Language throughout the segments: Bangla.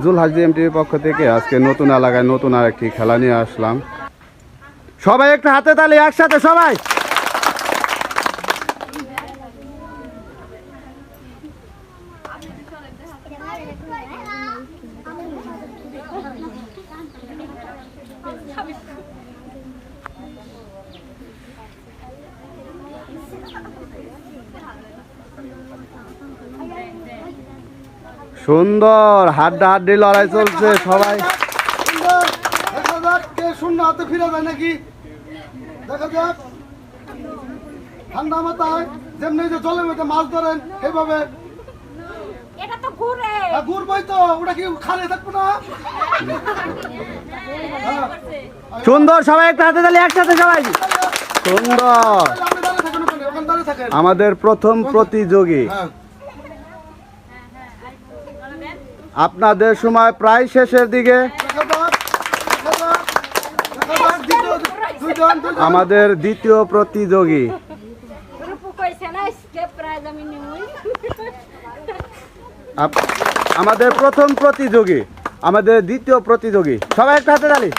জুলহাস জিএমটির পক্ষ থেকে আজকে নতুন এলাকায় নতুন আরেকটি খেলা নিয়ে আসলাম। সবাই একটু হাতে তালি, একসাথে সবাই। সুন্দর হাড্ডাহাড্ডি লড়াই চলছে সবাই। দেখা যাক কে শূন্য হাতে ফিরে যায় নাকি, দেখা যাক। ঠান্ডা মাথায় যেমনি যে জলের মধ্যে মাছ ধরেন সেইভাবে এটা তো ঘুরে ঘুরবই তো, ওটা কি খালি থাকবো না? সুন্দর, সবাই একটু হাতে তালি, একসাথে সবাই। সুন্দর, আপনি দাঁড়িয়ে থাকেন ওখানে, ওখানে দাঁড়িয়ে থাকেন। আমাদের প্রথম প্রতিযোগী। হ্যাঁ। আপনাদের সময় প্রায় শেষের দিকে। দেখা যাক, দেখা যাক, দেখা যাক, দুইজন। আমাদের দ্বিতীয় প্রতিযোগী। রূপু কইছে না স্কেপ প্রাইজ আমি নিউই আমাদের প্রথম প্রতিযোগী, আমাদের দ্বিতীয় প্রতিযোগী। সবাই একটা হাতে তালি।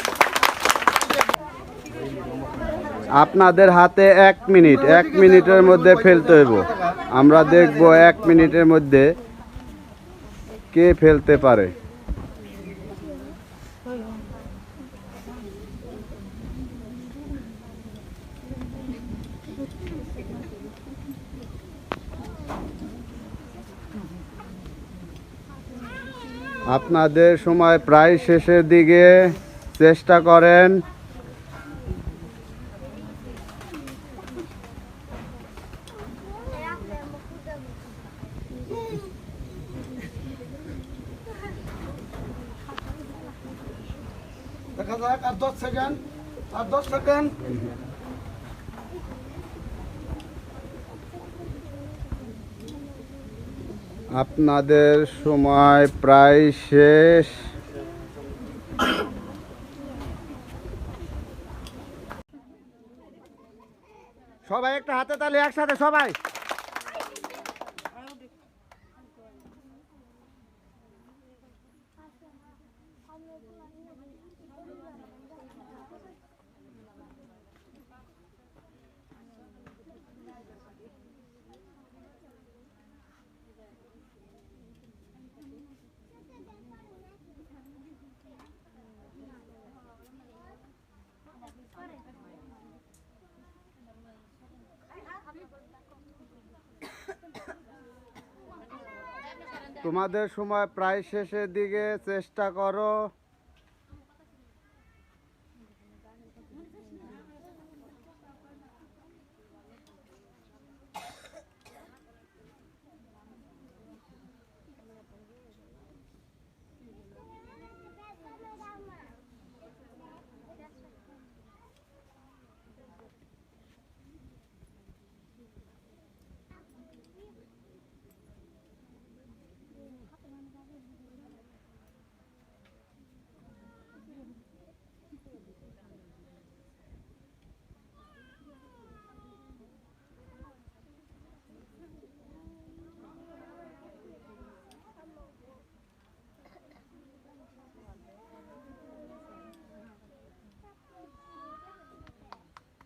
আপনাদের হাতে 1 মিনিট, 1 মিনিটের মধ্যে ফেলতে হইব। আমরা দেখব 1 মিনিটের মধ্যে কে ফেলতে পারে। আপনাদের সময় প্রায় শেষের দিকে, চেষ্টা করেন। দেখা যাক, আর 10 সেকেন্ড, আর 10 সেকেন্ড। আপনাদের সময় প্রায় শেষ। সবাই একটা হাতে তালি, একসাথে সবাই। তোমাদের সময় প্রায় শেষের দিকে, চেষ্টা করো।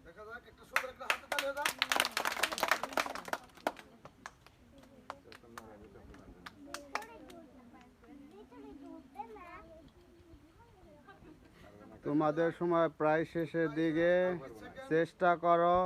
দেখা যাক, একটা সুন্দর একটা হাতে তালি হয়ে যাক। তোমাদের সময় প্রায় শেষের দিকে, চেষ্টা করো।